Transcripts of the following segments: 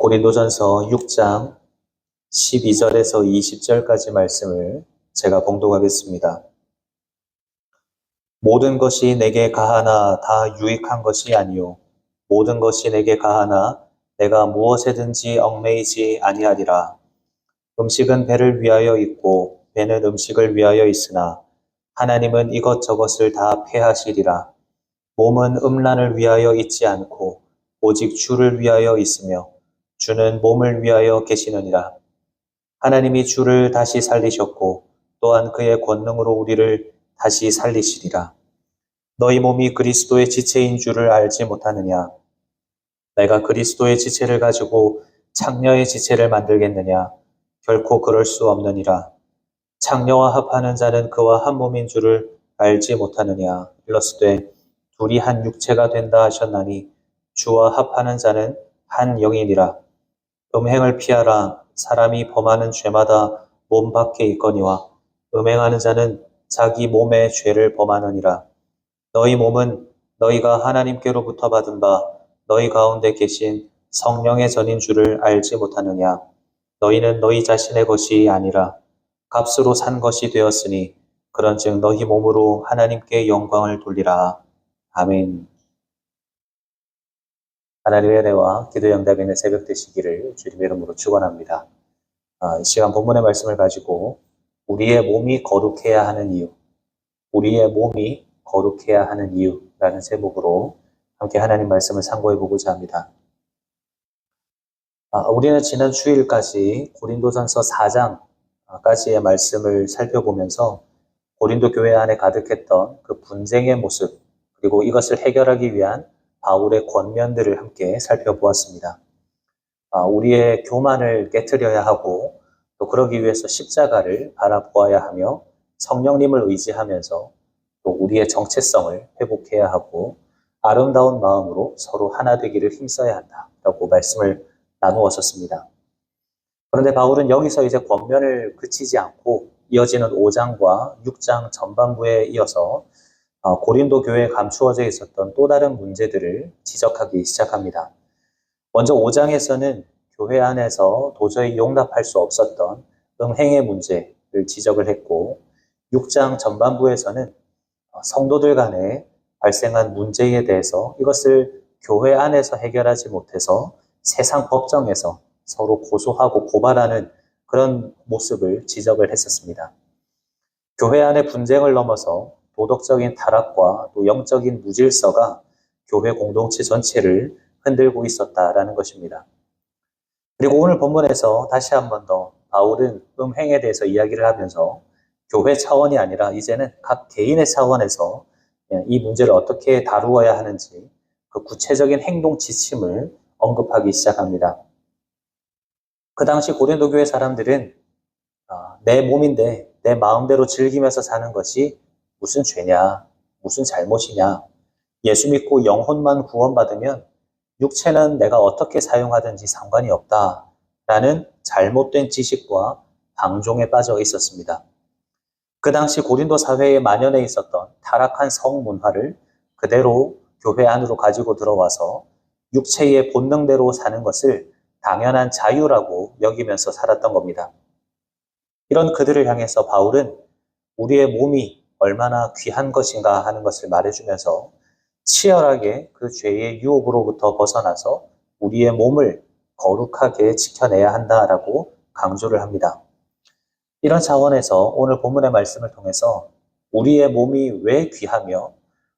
고린도전서 6장 12절에서 20절까지 말씀을 제가 봉독하겠습니다. 모든 것이 내게 가하나 다 유익한 것이 아니요 모든 것이 내게 가하나 내가 무엇에든지 얽매이지 아니하리라. 음식은 배를 위하여 있고 배는 음식을 위하여 있으나 하나님은 이것저것을 다 폐하시리라. 몸은 음란을 위하여 있지 않고 오직 주를 위하여 있으며 주는 몸을 위하여 계시느니라. 하나님이 주를 다시 살리셨고 또한 그의 권능으로 우리를 다시 살리시리라. 너희 몸이 그리스도의 지체인 줄을 알지 못하느냐? 내가 그리스도의 지체를 가지고 창녀의 지체를 만들겠느냐? 결코 그럴 수 없느니라. 창녀와 합하는 자는 그와 한 몸인 줄을 알지 못하느냐? 일러스되 둘이 한 육체가 된다 하셨나니 주와 합하는 자는 한 영이니라. 음행을 피하라. 사람이 범하는 죄마다 몸 밖에 있거니와 음행하는 자는 자기 몸의 죄를 범하느니라. 너희 몸은 너희가 하나님께로부터 받은 바 너희 가운데 계신 성령의 전인 줄을 알지 못하느냐. 너희는 너희 자신의 것이 아니라 값으로 산 것이 되었으니 그런즉 너희 몸으로 하나님께 영광을 돌리라. 아멘. 하나님의 은혜와 기도 응답이 있는 새벽 되시기를 주님의 이름으로 축원합니다. 이 시간 본문의 말씀을 가지고 우리의 몸이 거룩해야 하는 이유, 우리의 몸이 거룩해야 하는 이유라는 제목으로 함께 하나님 말씀을 상고해 보고자 합니다. 우리는 지난 주일까지 고린도전서 4장까지의 말씀을 살펴보면서 고린도 교회 안에 가득했던 그 분쟁의 모습, 그리고 이것을 해결하기 위한 바울의 권면들을 함께 살펴보았습니다. 우리의 교만을 깨트려야 하고 또 그러기 위해서 십자가를 바라보아야 하며 성령님을 의지하면서 또 우리의 정체성을 회복해야 하고 아름다운 마음으로 서로 하나 되기를 힘써야 한다라고 말씀을 나누었었습니다. 그런데 바울은 여기서 이제 권면을 그치지 않고 이어지는 5장과 6장 전반부에 이어서 고린도 교회에 감추어져 있었던 또 다른 문제들을 지적하기 시작합니다. 먼저 5장에서는 교회 안에서 도저히 용납할 수 없었던 음행의 문제를 지적을 했고 6장 전반부에서는 성도들 간에 발생한 문제에 대해서 이것을 교회 안에서 해결하지 못해서 세상 법정에서 서로 고소하고 고발하는 그런 모습을 지적을 했었습니다. 교회 안의 분쟁을 넘어서 도덕적인 타락과 또 영적인 무질서가 교회 공동체 전체를 흔들고 있었다라는 것입니다. 그리고 오늘 본문에서 다시 한 번 더 바울은 음행에 대해서 이야기를 하면서 교회 차원이 아니라 이제는 각 개인의 차원에서 이 문제를 어떻게 다루어야 하는지 그 구체적인 행동 지침을 언급하기 시작합니다. 그 당시 고린도 교회 사람들은 내 몸인데 내 마음대로 즐기면서 사는 것이 무슨 죄냐, 무슨 잘못이냐, 예수 믿고 영혼만 구원받으면 육체는 내가 어떻게 사용하든지 상관이 없다라는 잘못된 지식과 방종에 빠져 있었습니다. 그 당시 고린도 사회에 만연해 있었던 타락한 성문화를 그대로 교회 안으로 가지고 들어와서 육체의 본능대로 사는 것을 당연한 자유라고 여기면서 살았던 겁니다. 이런 그들을 향해서 바울은 우리의 몸이 얼마나 귀한 것인가 하는 것을 말해주면서 치열하게 그 죄의 유혹으로부터 벗어나서 우리의 몸을 거룩하게 지켜내야 한다라고 강조를 합니다. 이런 차원에서 오늘 본문의 말씀을 통해서 우리의 몸이 왜 귀하며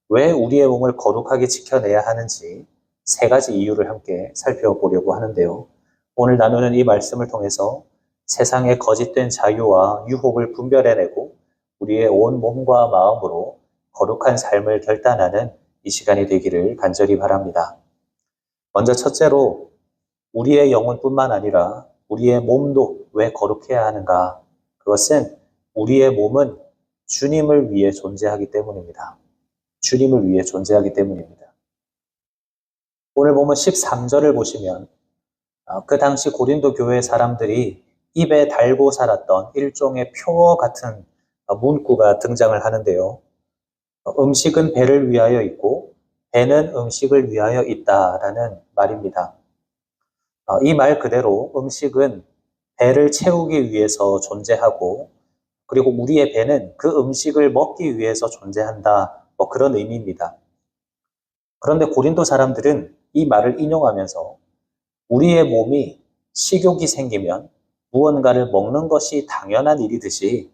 왜 우리의 몸을 거룩하게 지켜내야 하는지 세 가지 이유를 함께 살펴보려고 하는데요. 오늘 나누는 이 말씀을 통해서 세상의 거짓된 자유와 유혹을 분별해내고 우리의 온 몸과 마음으로 거룩한 삶을 결단하는 이 시간이 되기를 간절히 바랍니다. 먼저 첫째로 우리의 영혼뿐만 아니라 우리의 몸도 왜 거룩해야 하는가? 그것은 우리의 몸은 주님을 위해 존재하기 때문입니다. 주님을 위해 존재하기 때문입니다. 오늘 보면 13절을 보시면 그 당시 고린도 교회 사람들이 입에 달고 살았던 일종의 표어 같은 문구가 등장을 하는데요. 음식은 배를 위하여 있고 배는 음식을 위하여 있다라는 말입니다. 이 말 그대로 음식은 배를 채우기 위해서 존재하고 그리고 우리의 배는 그 음식을 먹기 위해서 존재한다. 뭐 그런 의미입니다. 그런데 고린도 사람들은 이 말을 인용하면서 우리의 몸이 식욕이 생기면 무언가를 먹는 것이 당연한 일이듯이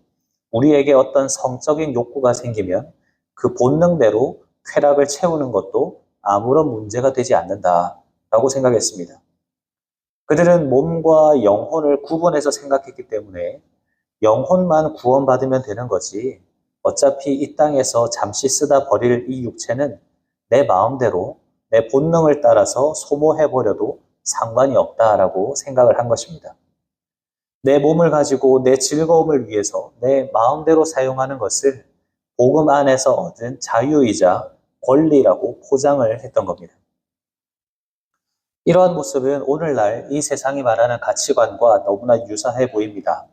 우리에게 어떤 성적인 욕구가 생기면 그 본능대로 쾌락을 채우는 것도 아무런 문제가 되지 않는다라고 생각했습니다. 그들은 몸과 영혼을 구분해서 생각했기 때문에 영혼만 구원받으면 되는 거지 어차피 이 땅에서 잠시 쓰다 버릴 이 육체는 내 마음대로 내 본능을 따라서 소모해버려도 상관이 없다라고 생각을 한 것입니다. 내 몸을 가지고 내 즐거움을 위해서 내 마음대로 사용하는 것을 복음 안에서 얻은 자유이자 권리라고 포장을 했던 겁니다. 이러한 모습은 오늘날 이 세상이 말하는 가치관과 너무나 유사해 보입니다.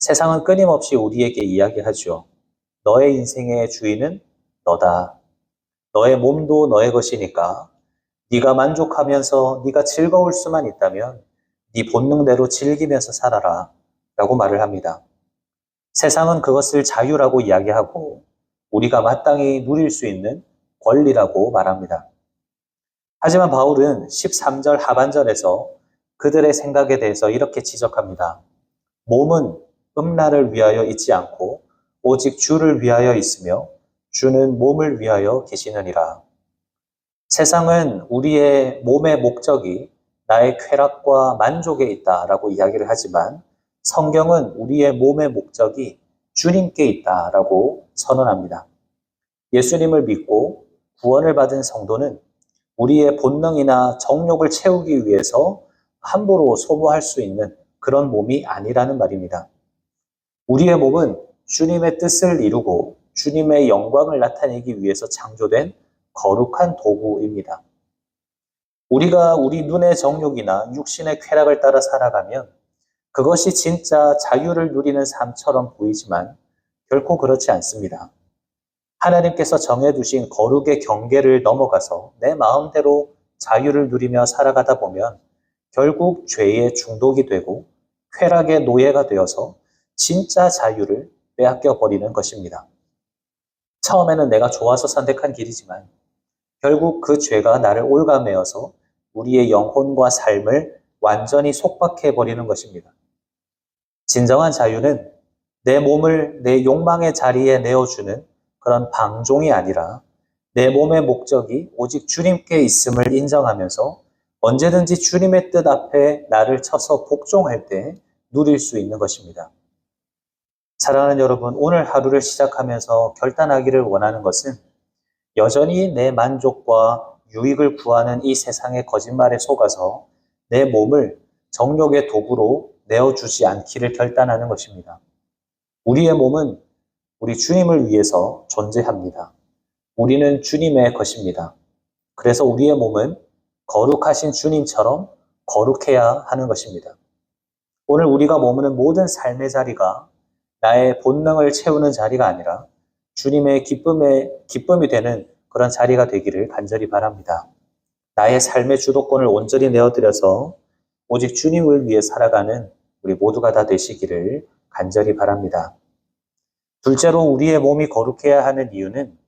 세상은 끊임없이 우리에게 이야기하죠. 너의 인생의 주인은 너다. 너의 몸도 너의 것이니까 네가 만족하면서 네가 즐거울 수만 있다면 네 본능대로 즐기면서 살아라 라고 말을 합니다. 세상은 그것을 자유라고 이야기하고 우리가 마땅히 누릴 수 있는 권리라고 말합니다. 하지만 바울은 13절 하반절에서 그들의 생각에 대해서 이렇게 지적합니다. 몸은 음란을 위하여 있지 않고 오직 주를 위하여 있으며 주는 몸을 위하여 계시느니라. 세상은 우리의 몸의 목적이 나의 쾌락과 만족에 있다라고 이야기를 하지만 성경은 우리의 몸의 목적이 주님께 있다라고 선언합니다. 예수님을 믿고 구원을 받은 성도는 우리의 본능이나 정욕을 채우기 위해서 함부로 소모할 수 있는 그런 몸이 아니라는 말입니다. 우리의 몸은 주님의 뜻을 이루고 주님의 영광을 나타내기 위해서 창조된 거룩한 도구입니다. 우리가 우리 눈의 정욕이나 육신의 쾌락을 따라 살아가면 그것이 진짜 자유를 누리는 삶처럼 보이지만 결코 그렇지 않습니다. 하나님께서 정해두신 거룩의 경계를 넘어가서 내 마음대로 자유를 누리며 살아가다 보면 결국 죄의 중독이 되고 쾌락의 노예가 되어서 진짜 자유를 빼앗겨 버리는 것입니다. 처음에는 내가 좋아서 선택한 길이지만 결국 그 죄가 나를 올가매어서 우리의 영혼과 삶을 완전히 속박해 버리는 것입니다. 진정한 자유는 내 몸을 내 욕망의 자리에 내어주는 그런 방종이 아니라 내 몸의 목적이 오직 주님께 있음을 인정하면서 언제든지 주님의 뜻 앞에 나를 쳐서 복종할 때 누릴 수 있는 것입니다. 사랑하는 여러분, 오늘 하루를 시작하면서 결단하기를 원하는 것은 여전히 내 만족과 유익을 구하는 이 세상의 거짓말에 속아서 내 몸을 정욕의 도구로 내어주지 않기를 결단하는 것입니다. 우리의 몸은 우리 주님을 위해서 존재합니다. 우리는 주님의 것입니다. 그래서 우리의 몸은 거룩하신 주님처럼 거룩해야 하는 것입니다. 오늘 우리가 머무는 모든 삶의 자리가 나의 본능을 채우는 자리가 아니라 주님의 기쁨이 되는 그런 자리가 되기를 간절히 바랍니다. 나의 삶의 주도권을 온전히 내어드려서 오직 주님을 위해 살아가는 우리 모두가 다 되시기를 간절히 바랍니다. 둘째로 우리의 몸이 거룩해야 하는 이유는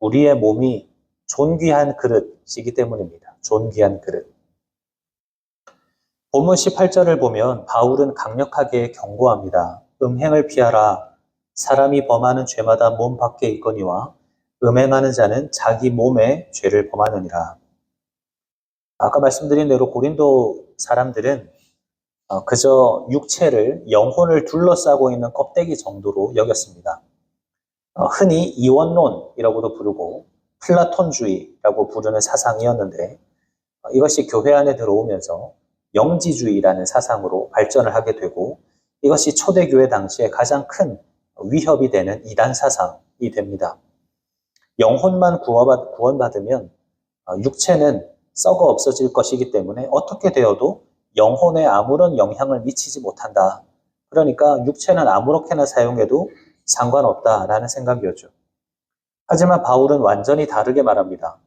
우리의 몸이 존귀한 그릇이기 때문입니다. 존귀한 그릇. 본문 18절을 보면 바울은 강력하게 경고합니다. 음행을 피하라. 사람이 범하는 죄마다 몸 밖에 있거니와 음행하는 자는 자기 몸에 죄를 범하느니라. 아까 말씀드린 대로 고린도 사람들은 그저 육체를, 영혼을 둘러싸고 있는 껍데기 정도로 여겼습니다. 흔히 이원론이라고도 부르고 플라톤주의라고 부르는 사상이었는데 이것이 교회 안에 들어오면서 영지주의라는 사상으로 발전을 하게 되고 이것이 초대교회 당시에 가장 큰 위협이 되는 이단 사상이 됩니다. 영혼만 구원받으면 육체는 썩어 없어질 것이기 때문에 어떻게 되어도 영혼에 아무런 영향을 미치지 못한다. 그러니까 육체는 아무렇게나 사용해도 상관없다라는 생각이었죠. 하지만 바울은 완전히 다르게 말합니다.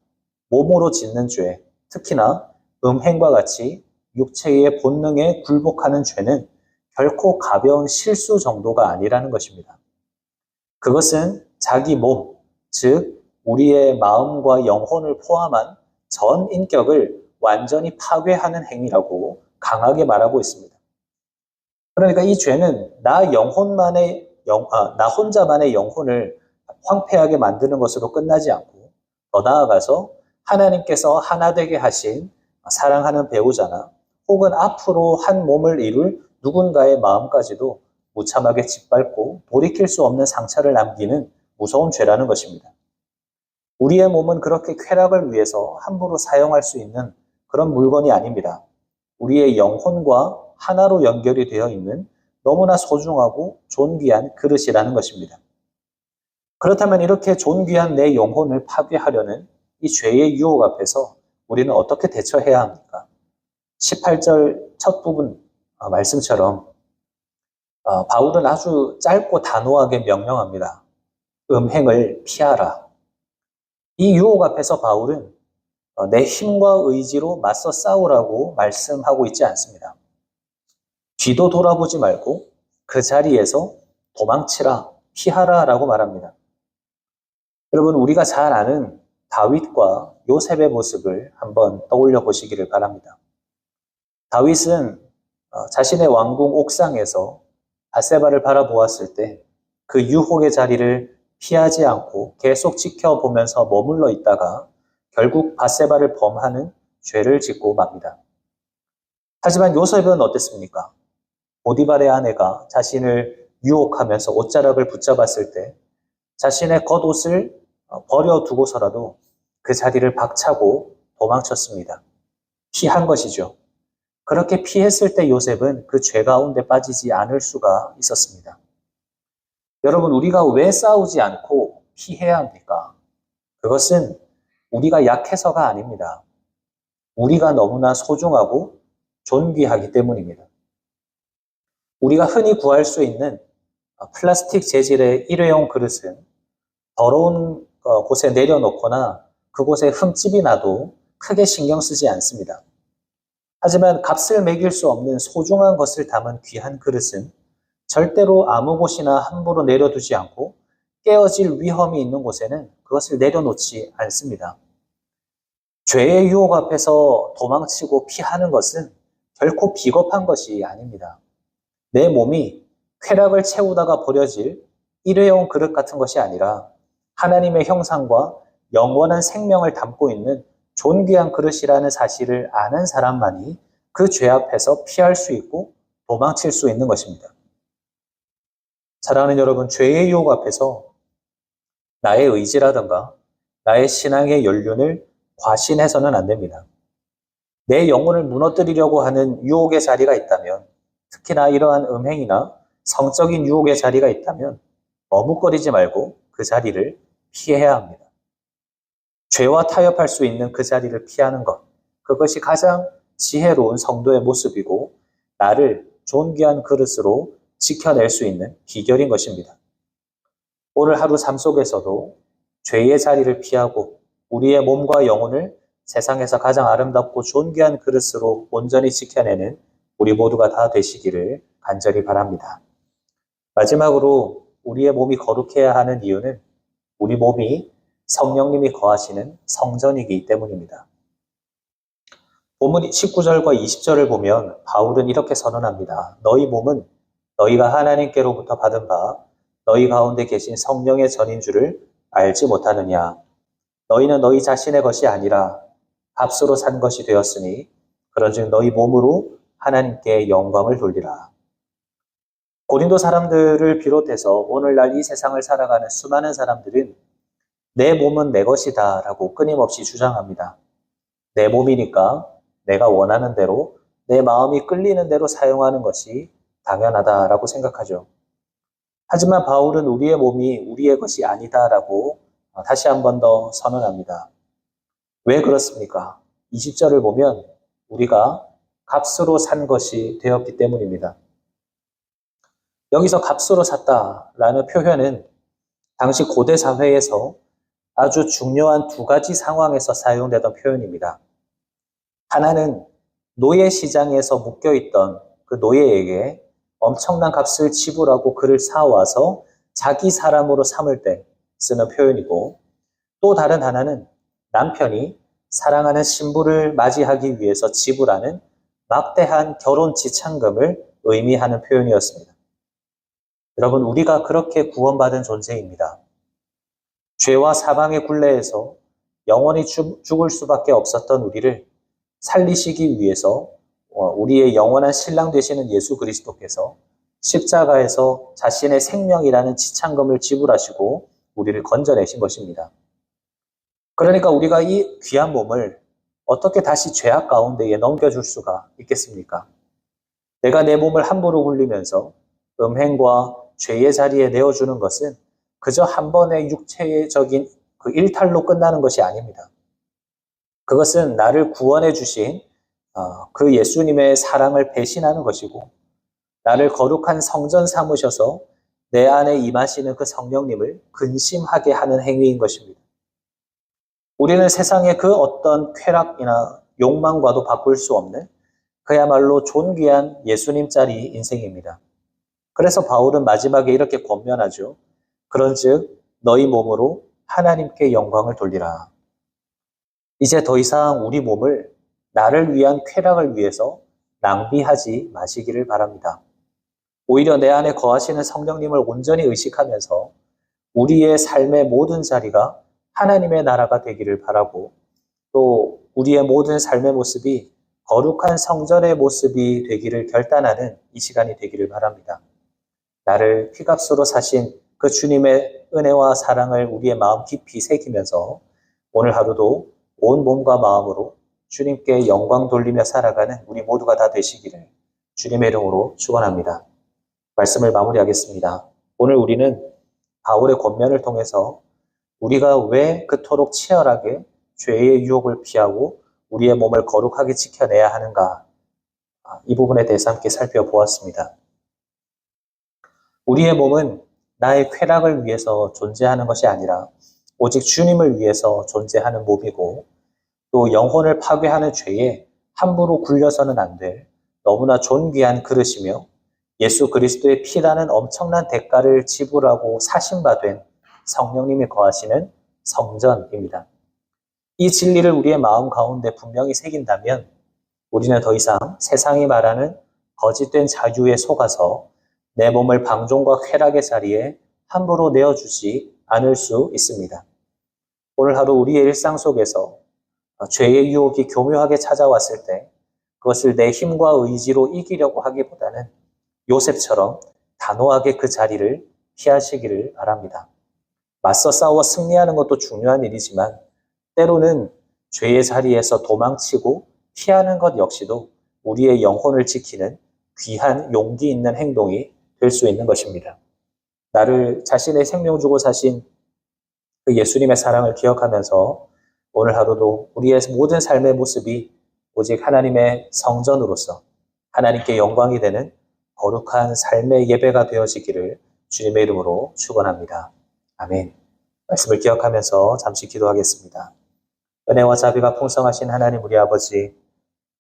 몸으로 짓는 죄, 특히나 음행과 같이 육체의 본능에 굴복하는 죄는 결코 가벼운 실수 정도가 아니라는 것입니다. 그것은 자기 몸, 즉 우리의 마음과 영혼을 포함한 전 인격을 완전히 파괴하는 행위라고 강하게 말하고 있습니다. 그러니까 이 죄는 나 혼자만의 영혼을 황폐하게 만드는 것으로 끝나지 않고 더 나아가서 하나님께서 하나 되게 하신 사랑하는 배우자나 혹은 앞으로 한 몸을 이룰 누군가의 마음까지도 무참하게 짓밟고 돌이킬 수 없는 상처를 남기는 무서운 죄라는 것입니다. 우리의 몸은 그렇게 쾌락을 위해서 함부로 사용할 수 있는 그런 물건이 아닙니다. 우리의 영혼과 하나로 연결이 되어 있는 너무나 소중하고 존귀한 그릇이라는 것입니다. 그렇다면 이렇게 존귀한 내 영혼을 파괴하려는 이 죄의 유혹 앞에서 우리는 어떻게 대처해야 합니까? 18절 첫 부분 말씀처럼 바울은 아주 짧고 단호하게 명령합니다. 음행을 피하라. 이 유혹 앞에서 바울은 내 힘과 의지로 맞서 싸우라고 말씀하고 있지 않습니다. 뒤도 돌아보지 말고 그 자리에서 도망치라, 피하라 라고 말합니다. 여러분, 우리가 잘 아는 다윗과 요셉의 모습을 한번 떠올려 보시기를 바랍니다. 다윗은 자신의 왕궁 옥상에서 밧세바를 바라보았을 때 그 유혹의 자리를 피하지 않고 계속 지켜보면서 머물러 있다가 결국 밧세바를 범하는 죄를 짓고 맙니다. 하지만 요셉은 어땠습니까? 보디발의 아내가 자신을 유혹하면서 옷자락을 붙잡았을 때 자신의 겉옷을 버려두고서라도 그 자리를 박차고 도망쳤습니다. 피한 것이죠. 그렇게 피했을 때 요셉은 그 죄 가운데 빠지지 않을 수가 있었습니다. 여러분, 우리가 왜 싸우지 않고 피해야 합니까? 그것은 우리가 약해서가 아닙니다. 우리가 너무나 소중하고 존귀하기 때문입니다. 우리가 흔히 구할 수 있는 플라스틱 재질의 일회용 그릇은 더러운 곳에 내려놓거나 그곳에 흠집이 나도 크게 신경 쓰지 않습니다. 하지만 값을 매길 수 없는 소중한 것을 담은 귀한 그릇은 절대로 아무 곳이나 함부로 내려두지 않고 깨어질 위험이 있는 곳에는 그것을 내려놓지 않습니다. 죄의 유혹 앞에서 도망치고 피하는 것은 결코 비겁한 것이 아닙니다. 내 몸이 쾌락을 채우다가 버려질 일회용 그릇 같은 것이 아니라 하나님의 형상과 영원한 생명을 담고 있는 존귀한 그릇이라는 사실을 아는 사람만이 그 죄 앞에서 피할 수 있고 도망칠 수 있는 것입니다. 사랑하는 여러분, 죄의 유혹 앞에서 나의 의지라든가 나의 신앙의 연륜을 과신해서는 안 됩니다. 내 영혼을 무너뜨리려고 하는 유혹의 자리가 있다면, 특히나 이러한 음행이나 성적인 유혹의 자리가 있다면 머뭇거리지 말고 그 자리를 피해야 합니다. 죄와 타협할 수 있는 그 자리를 피하는 것, 그것이 가장 지혜로운 성도의 모습이고 나를 존귀한 그릇으로 지켜낼 수 있는 비결인 것입니다. 오늘 하루 삶 속에서도 죄의 자리를 피하고 우리의 몸과 영혼을 세상에서 가장 아름답고 존귀한 그릇으로 온전히 지켜내는 우리 모두가 다 되시기를 간절히 바랍니다. 마지막으로 우리의 몸이 거룩해야 하는 이유는 우리 몸이 성령님이 거하시는 성전이기 때문입니다. 본문 19절과 20절을 보면 바울은 이렇게 선언합니다. 너희 몸은 너희가 하나님께로부터 받은 바 너희 가운데 계신 성령의 전인 줄을 알지 못하느냐. 너희는 너희 자신의 것이 아니라 값으로 산 것이 되었으니 그런즉 너희 몸으로 하나님께 영광을 돌리라. 고린도 사람들을 비롯해서 오늘날 이 세상을 살아가는 수많은 사람들은 내 몸은 내 것이다 라고 끊임없이 주장합니다. 내 몸이니까 내가 원하는 대로 내 마음이 끌리는 대로 사용하는 것이 당연하다라고 생각하죠. 하지만 바울은 우리의 몸이 우리의 것이 아니다라고 다시 한 번 더 선언합니다. 왜 그렇습니까? 20절을 보면 우리가 값으로 산 것이 되었기 때문입니다. 여기서 값으로 샀다라는 표현은 당시 고대 사회에서 아주 중요한 두 가지 상황에서 사용되던 표현입니다. 하나는 노예 시장에서 묶여있던 그 노예에게 엄청난 값을 지불하고 그를 사와서 자기 사람으로 삼을 때 쓰는 표현이고, 또 다른 하나는 남편이 사랑하는 신부를 맞이하기 위해서 지불하는 막대한 결혼 지참금을 의미하는 표현이었습니다. 여러분, 우리가 그렇게 구원받은 존재입니다. 죄와 사방의 굴레에서 영원히 죽을 수밖에 없었던 우리를 살리시기 위해서 우리의 영원한 신랑 되시는 예수 그리스도께서 십자가에서 자신의 생명이라는 지참금을 지불하시고 우리를 건져내신 것입니다. 그러니까 우리가 이 귀한 몸을 어떻게 다시 죄악 가운데에 넘겨줄 수가 있겠습니까? 내가 내 몸을 함부로 굴리면서 음행과 죄의 자리에 내어주는 것은 그저 한 번의 육체적인 그 일탈로 끝나는 것이 아닙니다. 그것은 나를 구원해 주신 그 예수님의 사랑을 배신하는 것이고, 나를 거룩한 성전 삼으셔서 내 안에 임하시는 그 성령님을 근심하게 하는 행위인 것입니다. 우리는 세상의 그 어떤 쾌락이나 욕망과도 바꿀 수 없는 그야말로 존귀한 예수님짜리 인생입니다. 그래서 바울은 마지막에 이렇게 권면하죠. 그런즉 너희 몸으로 하나님께 영광을 돌리라. 이제 더 이상 우리 몸을 나를 위한 쾌락을 위해서 낭비하지 마시기를 바랍니다. 오히려 내 안에 거하시는 성령님을 온전히 의식하면서 우리의 삶의 모든 자리가 하나님의 나라가 되기를 바라고, 또 우리의 모든 삶의 모습이 거룩한 성전의 모습이 되기를 결단하는 이 시간이 되기를 바랍니다. 나를 피값으로 사신 그 주님의 은혜와 사랑을 우리의 마음 깊이 새기면서 오늘 하루도 온 몸과 마음으로 주님께 영광 돌리며 살아가는 우리 모두가 다 되시기를 주님의 이름으로 축원합니다. 말씀을 마무리하겠습니다. 오늘 우리는 바울의 권면을 통해서 우리가 왜 그토록 치열하게 죄의 유혹을 피하고 우리의 몸을 거룩하게 지켜내야 하는가, 이 부분에 대해서 함께 살펴보았습니다. 우리의 몸은 나의 쾌락을 위해서 존재하는 것이 아니라 오직 주님을 위해서 존재하는 몸이고, 또 영혼을 파괴하는 죄에 함부로 굴려서는 안 될 너무나 존귀한 그릇이며 예수 그리스도의 피라는 엄청난 대가를 지불하고 사신 바 된 성령님이 거하시는 성전입니다. 이 진리를 우리의 마음 가운데 분명히 새긴다면 우리는 더 이상 세상이 말하는 거짓된 자유에 속아서 내 몸을 방종과 쾌락의 자리에 함부로 내어주지 않을 수 있습니다. 오늘 하루 우리의 일상 속에서 죄의 유혹이 교묘하게 찾아왔을 때 그것을 내 힘과 의지로 이기려고 하기보다는 요셉처럼 단호하게 그 자리를 피하시기를 바랍니다. 맞서 싸워 승리하는 것도 중요한 일이지만 때로는 죄의 자리에서 도망치고 피하는 것 역시도 우리의 영혼을 지키는 귀한 용기 있는 행동이 될 수 있는 것입니다. 나를 자신의 생명 주고 사신 그 예수님의 사랑을 기억하면서 오늘 하루도 우리의 모든 삶의 모습이 오직 하나님의 성전으로서 하나님께 영광이 되는 거룩한 삶의 예배가 되어지기를 주님의 이름으로 축원합니다. 아멘. 말씀을 기억하면서 잠시 기도하겠습니다. 은혜와 자비가 풍성하신 하나님 우리 아버지,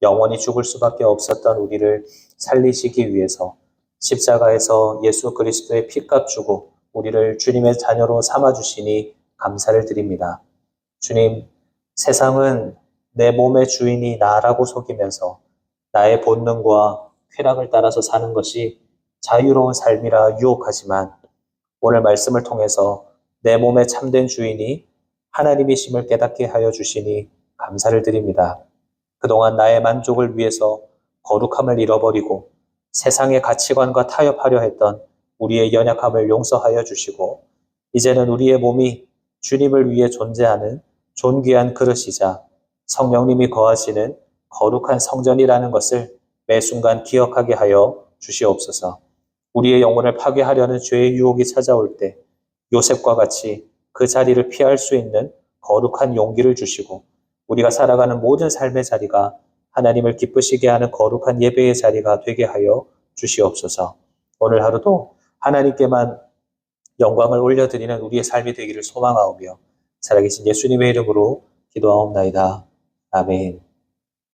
영원히 죽을 수밖에 없었던 우리를 살리시기 위해서 십자가에서 예수 그리스도의 피값 주고 우리를 주님의 자녀로 삼아주시니 감사를 드립니다. 주님, 세상은 내 몸의 주인이 나라고 속이면서 나의 본능과 쾌락을 따라서 사는 것이 자유로운 삶이라 유혹하지만 오늘 말씀을 통해서 내 몸의 참된 주인이 하나님이심을 깨닫게 하여 주시니 감사를 드립니다. 그동안 나의 만족을 위해서 거룩함을 잃어버리고 세상의 가치관과 타협하려 했던 우리의 연약함을 용서하여 주시고 이제는 우리의 몸이 주님을 위해 존재하는 존귀한 그릇이자 성령님이 거하시는 거룩한 성전이라는 것을 매 순간 기억하게 하여 주시옵소서. 우리의 영혼을 파괴하려는 죄의 유혹이 찾아올 때 요셉과 같이 그 자리를 피할 수 있는 거룩한 용기를 주시고 우리가 살아가는 모든 삶의 자리가 하나님을 기쁘시게 하는 거룩한 예배의 자리가 되게 하여 주시옵소서. 오늘 하루도 하나님께만 영광을 올려드리는 우리의 삶이 되기를 소망하오며 살아계신 예수님의 이름으로 기도하옵나이다. 아멘.